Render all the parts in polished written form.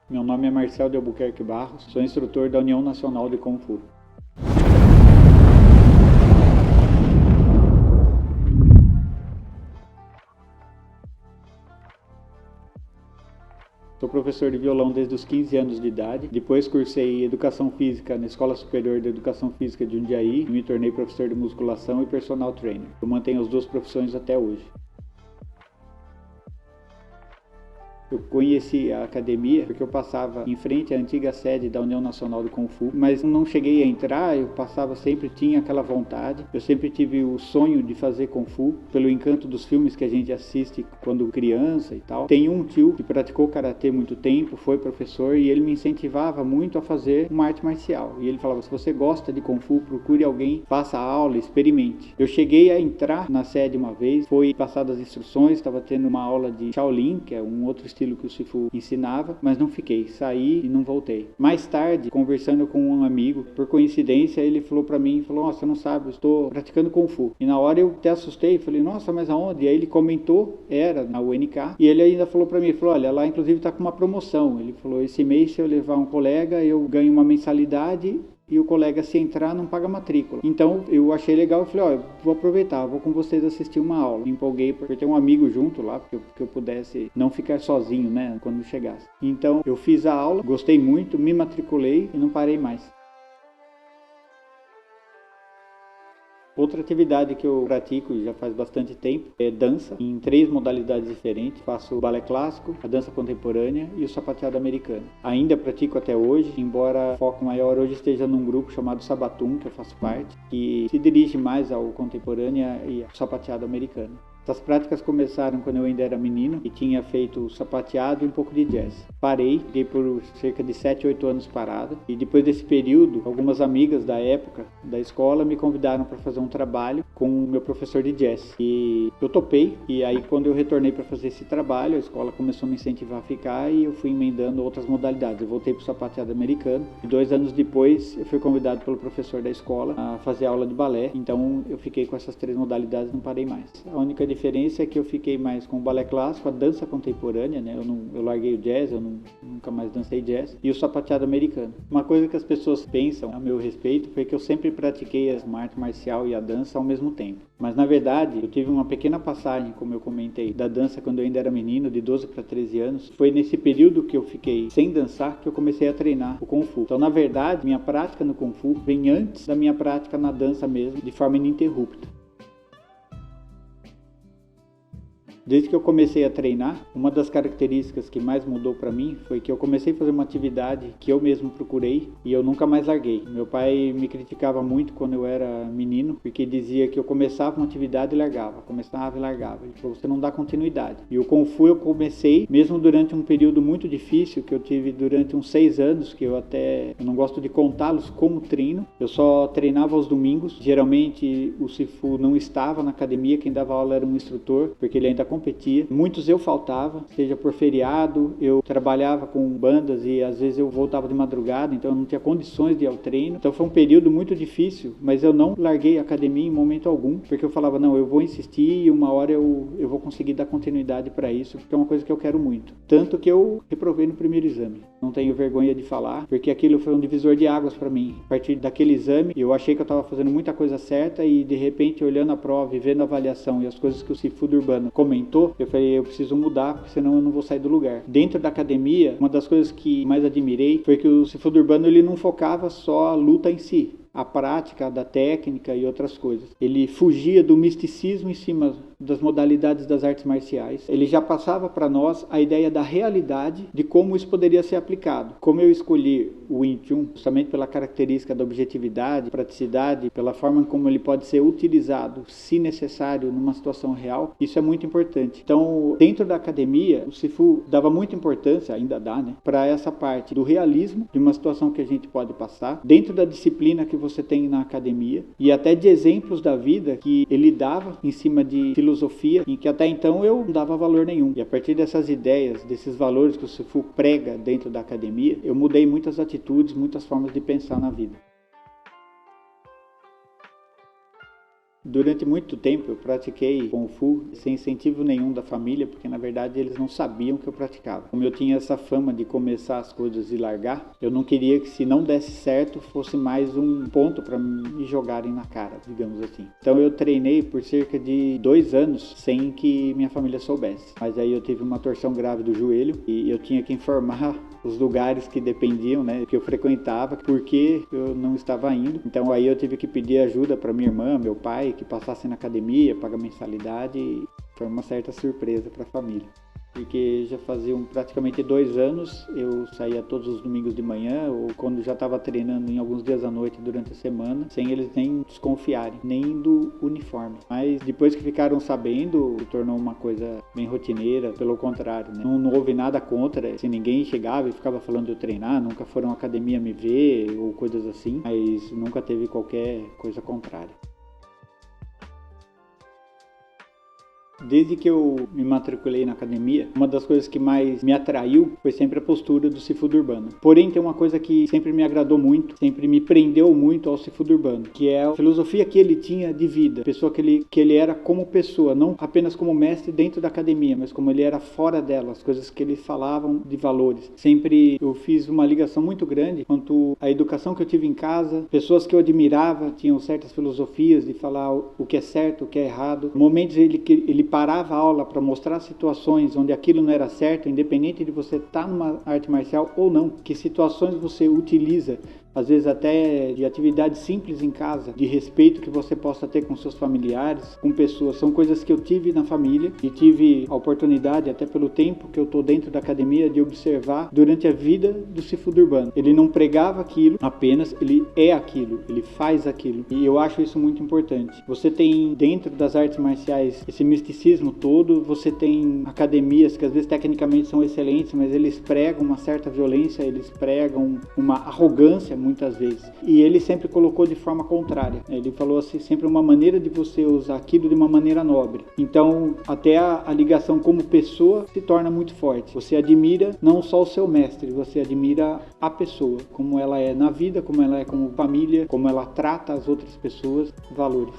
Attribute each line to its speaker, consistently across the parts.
Speaker 1: Meu nome é Marcel de Albuquerque Barros, sou instrutor da União Nacional de Kung Fu. Sou professor de violão desde os 15 anos de idade, depois cursei Educação Física na Escola Superior de Educação Física de Jundiaí e me tornei professor de musculação e personal trainer. Eu mantenho as duas profissões até hoje. Eu conheci a academia porque eu passava em frente à antiga sede da União Nacional de Kung Fu, mas não cheguei a entrar, eu passava sempre, tinha aquela vontade. Eu sempre tive o sonho de fazer Kung Fu, pelo encanto dos filmes que a gente assiste quando criança e tal. Tem um tio que praticou Karatê muito tempo, foi professor e ele me incentivava muito a fazer uma arte marcial. E ele falava, se você gosta de Kung Fu, procure alguém, faça aula, experimente. Eu cheguei a entrar na sede uma vez, foi passadas as instruções, estava tendo uma aula de Shaolin, que é um outro estilo que o Sifu ensinava, mas não fiquei, saí e não voltei. Mais tarde, conversando com um amigo, por coincidência, ele falou pra mim, falou, nossa, você não sabe, eu estou praticando Kung Fu. E na hora eu até assustei, falei, nossa, mas aonde? E aí ele comentou, era na UNK, e ele ainda falou pra mim, falou, olha, lá inclusive tá com uma promoção. Ele falou, esse mês se eu levar um colega, eu ganho uma mensalidade e o colega, se entrar, não paga matrícula. Então eu achei legal e falei, ó, vou aproveitar, vou com vocês assistir uma aula. Me empolguei porque tem um amigo junto lá, porque eu pudesse não ficar sozinho, né, quando chegasse. Então eu fiz a aula, gostei muito, me matriculei e não parei mais. Outra atividade que eu pratico já faz bastante tempo é dança, em 3 modalidades diferentes. Faço o balé clássico, a dança contemporânea e o sapateado americano. Ainda pratico até hoje, embora o foco maior hoje esteja num grupo chamado Sabatum, que eu faço parte, que se dirige mais ao contemporâneo e ao sapateado americano. Essas práticas começaram quando eu ainda era menino e tinha feito sapateado e um pouco de jazz. Parei, fiquei por cerca de 7, 8 anos parado e depois desse período, algumas amigas da época da escola me convidaram para fazer um trabalho com o meu professor de jazz. E eu topei e aí quando eu retornei para fazer esse trabalho, a escola começou a me incentivar a ficar e eu fui emendando outras modalidades. Eu voltei para o sapateado americano e 2 anos depois eu fui convidado pelo professor da escola a fazer aula de balé. Então eu fiquei com essas 3 modalidades e não parei mais. A única diferença é que eu fiquei mais com o balé clássico, a dança contemporânea, né? Eu larguei o jazz, eu nunca mais dancei jazz, e o sapateado americano. Uma coisa que as pessoas pensam a meu respeito foi que eu sempre pratiquei a arte marcial e a dança ao mesmo tempo. Mas na verdade, eu tive uma pequena passagem, como eu comentei, da dança quando eu ainda era menino, de 12 para 13 anos. Foi nesse período que eu fiquei sem dançar que eu comecei a treinar o Kung Fu. Então, na verdade, minha prática no Kung Fu vem antes da minha prática na dança mesmo, de forma ininterrupta. Desde que eu comecei a treinar, uma das características que mais mudou para mim foi que eu comecei a fazer uma atividade que eu mesmo procurei e eu nunca mais larguei. Meu pai me criticava muito quando eu era menino, porque dizia que eu começava uma atividade e largava, começava e largava. Ele falou, você não dá continuidade. E o Kung Fu eu comecei, mesmo durante um período muito difícil, que eu tive durante uns 6 anos, que eu não gosto de contá-los como treino. Eu só treinava aos domingos. Geralmente o Sifu não estava na academia, quem dava aula era um instrutor, porque ele ainda competia. Muitos eu faltava, seja por feriado, eu trabalhava com bandas e às vezes eu voltava de madrugada, então eu não tinha condições de ir ao treino. Então foi um período muito difícil, mas eu não larguei a academia em momento algum, porque eu falava, não, eu vou insistir e uma hora eu vou conseguir dar continuidade para isso, porque é uma coisa que eu quero muito. Tanto que eu reprovei no primeiro exame. Não tenho vergonha de falar, porque aquilo foi um divisor de águas para mim. A partir daquele exame, eu achei que eu estava fazendo muita coisa certa e de repente, olhando a prova e vendo a avaliação e as coisas que o Sifu do Urbano comentou, eu falei, eu preciso mudar, porque senão eu não vou sair do lugar. Dentro da academia, uma das coisas que mais admirei foi que o Sifu do Urbano, ele não focava só a luta em si, a prática da técnica e outras coisas. Ele fugia do misticismo em cima das modalidades das artes marciais. Ele já passava para nós a ideia da realidade de como isso poderia ser aplicado. Como eu escolhi o Wing Chun, justamente pela característica da objetividade, praticidade, pela forma como ele pode ser utilizado, se necessário, numa situação real, isso é muito importante. Então, dentro da academia, o Sifu dava muita importância, ainda dá, né, para essa parte do realismo, de uma situação que a gente pode passar, dentro da disciplina que você tem na academia, e até de exemplos da vida que ele dava em cima de filosofia, em que até então eu não dava valor nenhum. E a partir dessas ideias, desses valores que o Sifu prega dentro da academia, eu mudei muitas atitudes, muitas formas de pensar na vida. Durante muito tempo eu pratiquei Kung Fu sem incentivo nenhum da família, porque na verdade eles não sabiam que eu praticava. Como eu tinha essa fama de começar as coisas e largar, eu não queria que, se não desse certo, fosse mais um ponto para me jogarem na cara, digamos assim. Então eu treinei por cerca de 2 anos sem que minha família soubesse. Mas aí eu tive uma torção grave do joelho e eu tinha que informar os lugares que dependiam, né, que eu frequentava, porque eu não estava indo. Então aí eu tive que pedir ajuda para minha irmã, meu pai, que passassem na academia, pagar mensalidade, e foi uma certa surpresa para a família. Porque já faziam praticamente 2 anos, eu saía todos os domingos de manhã, ou quando já estava treinando em alguns dias à noite durante a semana, sem eles nem desconfiarem, nem do uniforme. Mas depois que ficaram sabendo, tornou uma coisa bem rotineira, pelo contrário, né? Não houve nada contra, se ninguém chegava e ficava falando de eu treinar, nunca foram à academia me ver, ou coisas assim, mas nunca teve qualquer coisa contrária. Desde que eu me matriculei na academia, uma das coisas que mais me atraiu foi sempre a postura do Cifudo Urbano. Porém, tem uma coisa que sempre me agradou muito, sempre me prendeu muito ao Cifudo Urbano, que é a filosofia que ele tinha de vida. A pessoa que ele era como pessoa, não apenas como mestre dentro da academia, mas como ele era fora dela, as coisas que ele falavam de valores. Sempre eu fiz uma ligação muito grande quanto à educação que eu tive em casa, pessoas que eu admirava, tinham certas filosofias de falar o que é certo, o que é errado. Momentos ele parava a aula para mostrar situações onde aquilo não era certo, independente de você estar numa arte marcial ou não, que situações você utiliza, às vezes até de atividades simples em casa, de respeito que você possa ter com seus familiares, com pessoas. São coisas que eu tive na família e tive a oportunidade, até pelo tempo que eu estou dentro da academia, de observar durante a vida do Cifudo Urbano. Ele não pregava aquilo apenas, ele é aquilo, ele faz aquilo. E eu acho isso muito importante. Você tem dentro das artes marciais esse misticismo todo, você tem academias que às vezes tecnicamente são excelentes, mas eles pregam uma certa violência, eles pregam uma arrogância muitas vezes. E ele sempre colocou de forma contrária. Ele falou assim, sempre uma maneira de você usar aquilo de uma maneira nobre. Então, até a ligação como pessoa se torna muito forte. Você admira não só o seu mestre, você admira a pessoa, como ela é na vida, como ela é como família, como ela trata as outras pessoas, valores.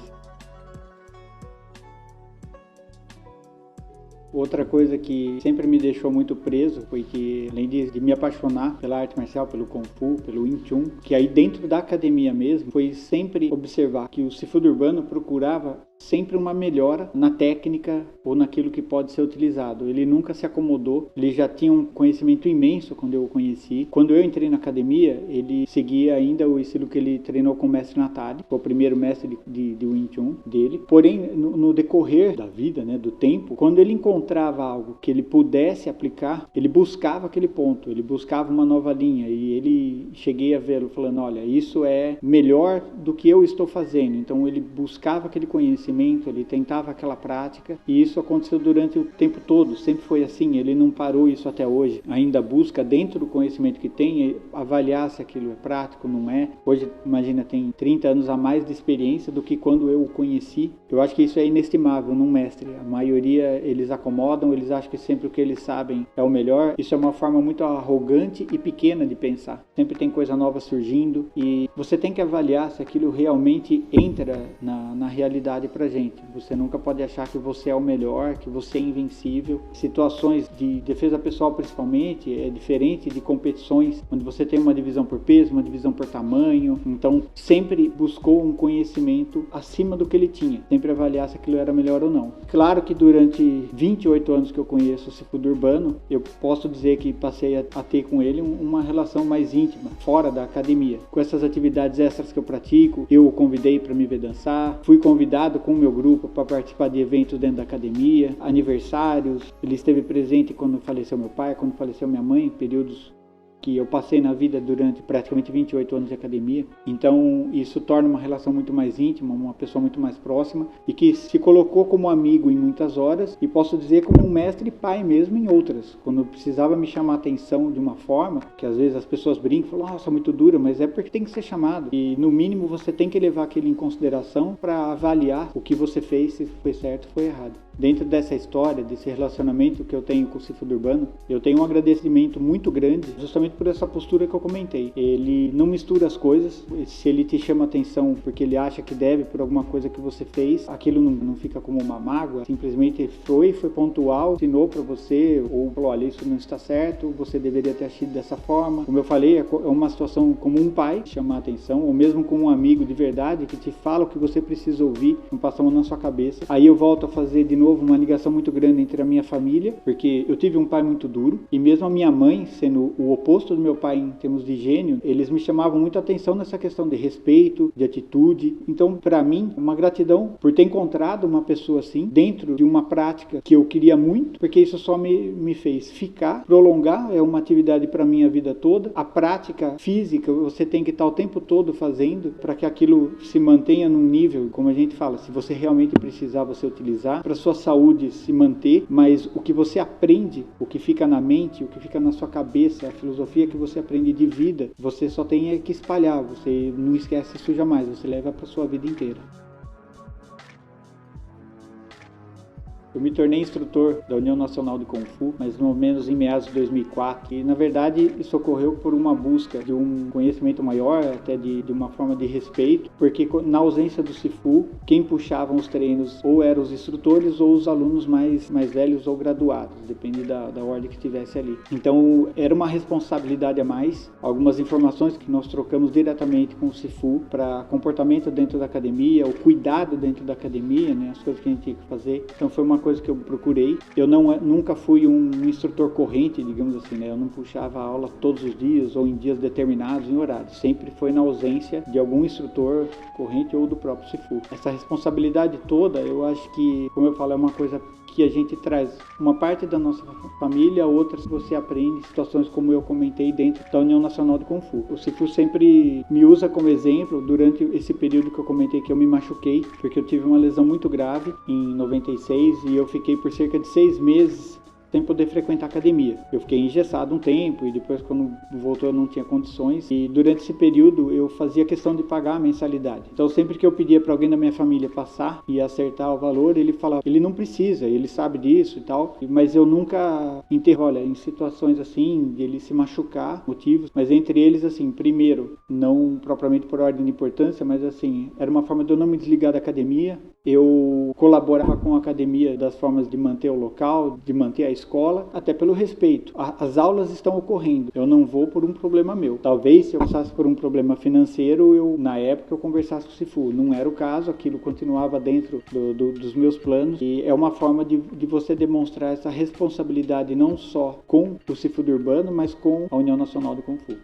Speaker 1: Outra coisa que sempre me deixou muito preso foi que, além de me apaixonar pela arte marcial, pelo Kung Fu, pelo Wing Chun, que aí dentro da academia mesmo, foi sempre observar que o Cifudo Urbano procurava sempre uma melhora na técnica ou naquilo que pode ser utilizado. Ele nunca se acomodou, ele já tinha um conhecimento imenso quando eu o conheci. Quando eu entrei na academia, ele seguia ainda o estilo que ele treinou com o mestre Natali, foi o primeiro mestre de Wing Chun dele. Porém, no decorrer da vida, né, do tempo, quando ele encontrava algo que ele pudesse aplicar, ele buscava aquele ponto, ele buscava uma nova linha, e ele cheguei a vê-lo falando, olha, isso é melhor do que eu estou fazendo. Então ele buscava aquele conhecimento, ele tentava aquela prática, e isso aconteceu durante o tempo todo, sempre foi assim, ele não parou isso até hoje, ainda busca dentro do conhecimento que tem, avaliar se aquilo é prático, não é. Hoje, imagina, tem 30 anos a mais de experiência do que quando eu o conheci. Eu acho que isso é inestimável num mestre. A maioria, eles acomodam, eles acham que sempre o que eles sabem é o melhor. Isso é uma forma muito arrogante e pequena de pensar. Sempre tem coisa nova surgindo, e você tem que avaliar se aquilo realmente entra na realidade pra gente. Você nunca pode achar que você é o melhor, que você é invencível. Situações de defesa pessoal, principalmente, é diferente de competições onde você tem uma divisão por peso, uma divisão por tamanho. Então, sempre buscou um conhecimento acima do que ele tinha. Sempre avaliar se aquilo era melhor ou não. Claro que durante 28 anos que eu conheço o Cifudo Urbano, eu posso dizer que passei a ter com ele uma relação mais íntima, fora da academia. Com essas atividades extras que eu pratico, eu o convidei para me ver dançar, fui convidado com o meu grupo para participar de eventos dentro da academia, aniversários. Ele esteve presente quando faleceu meu pai, quando faleceu minha mãe, períodos que eu passei na vida durante praticamente 28 anos de academia. Então isso torna uma relação muito mais íntima, uma pessoa muito mais próxima, e que se colocou como amigo em muitas horas, e posso dizer como um mestre e pai mesmo em outras. Quando eu precisava me chamar a atenção de uma forma, que às vezes as pessoas brincam, falam, nossa, muito dura, mas é porque tem que ser chamado. E no mínimo você tem que levar aquilo em consideração para avaliar o que você fez, se foi certo ou foi errado. Dentro dessa história, desse relacionamento que eu tenho com o Sifu do Urbano, eu tenho um agradecimento muito grande, justamente por essa postura que eu comentei. Ele não mistura as coisas. Se ele te chama atenção porque ele acha que deve por alguma coisa que você fez, aquilo não fica como uma mágoa, simplesmente foi pontual, ensinou para você, ou falou, olha, isso não está certo, você deveria ter agido dessa forma. Como eu falei, é uma situação como um pai chamar a atenção, ou mesmo como um amigo de verdade que te fala o que você precisa ouvir, não passa a mão na sua cabeça. Aí eu volto a fazer de novo uma ligação muito grande entre a minha família, porque eu tive um pai muito duro, e mesmo a minha mãe, sendo o oposto do meu pai em termos de gênio, eles me chamavam muito a atenção nessa questão de respeito, de atitude. Então, para mim, uma gratidão por ter encontrado uma pessoa assim, dentro de uma prática que eu queria muito, porque isso só me fez ficar, prolongar, é uma atividade para mim a vida toda. A prática física, você tem que estar o tempo todo fazendo para que aquilo se mantenha num nível, como a gente fala, se você realmente precisar, você utilizar, para sua saúde se manter, mas o que você aprende, o que fica na mente, o que fica na sua cabeça, a filosofia que você aprende de vida, você só tem que espalhar, você não esquece isso jamais, você leva para sua vida inteira. Eu me tornei instrutor da União Nacional de Kung Fu, mais ou menos em meados de 2004. E, na verdade, isso ocorreu por uma busca de um conhecimento maior, até de uma forma de respeito, porque na ausência do Sifu, quem puxavam os treinos ou eram os instrutores ou os alunos mais velhos ou graduados, depende da ordem que tivesse ali. Então, era uma responsabilidade a mais. Algumas informações que nós trocamos diretamente com o Sifu para comportamento dentro da academia, o cuidado dentro da academia, né, as coisas que a gente tinha que fazer. Então, foi uma coisa que eu procurei. Eu nunca fui um instrutor corrente, digamos assim, né? Eu não puxava a aula todos os dias ou em dias determinados, em horários. Sempre foi na ausência de algum instrutor corrente ou do próprio Sifu. Essa responsabilidade toda, eu acho que, como eu falo, é uma coisa que a gente traz uma parte da nossa família, outras você aprende em situações como eu comentei dentro da União Nacional de Kung Fu. O Sifu sempre me usa como exemplo durante esse período que eu comentei que eu me machuquei, porque eu tive uma lesão muito grave em 96 e eu fiquei por cerca de 6 meses sem poder frequentar a academia. Eu fiquei engessado um tempo e depois quando voltou eu não tinha condições e durante esse período eu fazia questão de pagar a mensalidade. Então sempre que eu pedia para alguém da minha família passar e acertar o valor, ele falava, ele não precisa, ele sabe disso e tal, mas eu nunca olha, em situações assim, de ele se machucar, motivos, mas entre eles assim, primeiro, não propriamente por ordem de importância, mas assim, era uma forma de eu não me desligar da academia. Eu colaborava com a academia das formas de manter o local, de manter a escola, até pelo respeito. As aulas estão ocorrendo, eu não vou por um problema meu. Talvez se eu passasse por um problema financeiro, na época eu conversasse com o Sifu. Não era o caso, aquilo continuava dentro dos meus planos. E é uma forma de você demonstrar essa responsabilidade não só com o Sifu do Urbano, mas com a União Nacional de Kung Fu.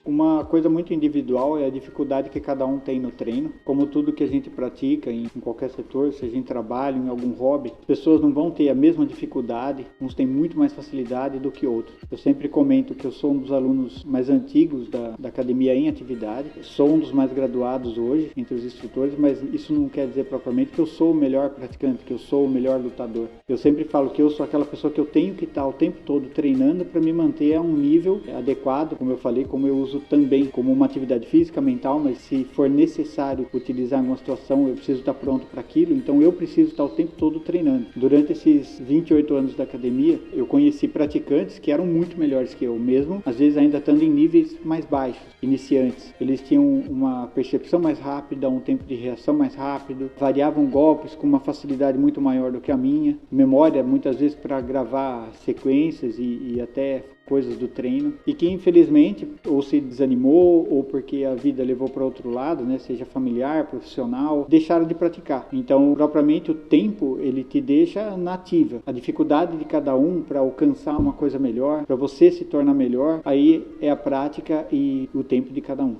Speaker 1: Uma coisa muito individual é a dificuldade que cada um tem no treino. Como tudo que a gente pratica em qualquer setor, seja em trabalho, em algum hobby, as pessoas não vão ter a mesma dificuldade, uns têm muito mais facilidade do que outros. Eu sempre comento que eu sou um dos alunos mais antigos da academia em atividade, sou um dos mais graduados hoje entre os instrutores, mas isso não quer dizer propriamente que eu sou o melhor praticante, que eu sou o melhor lutador. Eu sempre falo que eu sou aquela pessoa que eu tenho que estar o tempo todo treinando para me manter a um nível adequado, como eu falei, como eu uso também como uma atividade física, mental, mas se for necessário utilizar em uma situação, eu preciso estar pronto para aquilo, então eu preciso estar o tempo todo treinando. Durante esses 28 anos da academia, eu conheci praticantes que eram muito melhores que eu mesmo, às vezes ainda estando em níveis mais baixos, iniciantes. Eles tinham uma percepção mais rápida, um tempo de reação mais rápido, variavam golpes com uma facilidade muito maior do que a minha, memória muitas vezes para gravar sequências e até coisas do treino, e que infelizmente ou se desanimou ou porque a vida levou para outro lado, né, seja familiar, profissional, deixaram de praticar. Então, propriamente o tempo ele te deixa na ativa. A dificuldade de cada um para alcançar uma coisa melhor, para você se tornar melhor, aí é a prática e o tempo de cada um.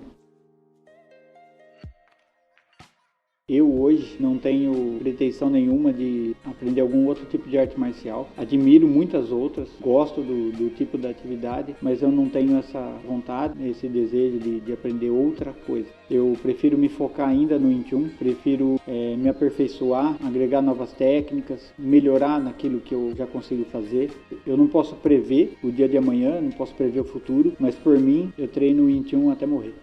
Speaker 1: Eu hoje não tenho pretensão nenhuma de aprender algum outro tipo de arte marcial. Admiro muitas outras, gosto do tipo da atividade, mas eu não tenho essa vontade, esse desejo de aprender outra coisa. Eu prefiro me focar ainda no Wing Chun, prefiro me aperfeiçoar, agregar novas técnicas, melhorar naquilo que eu já consigo fazer. Eu não posso prever o dia de amanhã, não posso prever o futuro, mas por mim eu treino Wing Chun até morrer.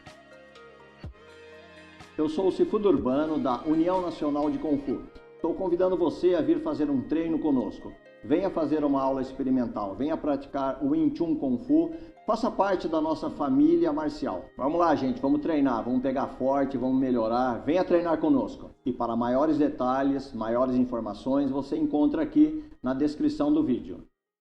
Speaker 2: Eu sou o Cifudo Urbano da União Nacional de Kung Fu. Estou convidando você a vir fazer um treino conosco. Venha fazer uma aula experimental, venha praticar o Wing Chun Kung Fu, faça parte da nossa família marcial. Vamos lá, gente, vamos treinar, vamos pegar forte, vamos melhorar, venha treinar conosco. E para maiores detalhes, maiores informações, você encontra aqui na descrição do vídeo.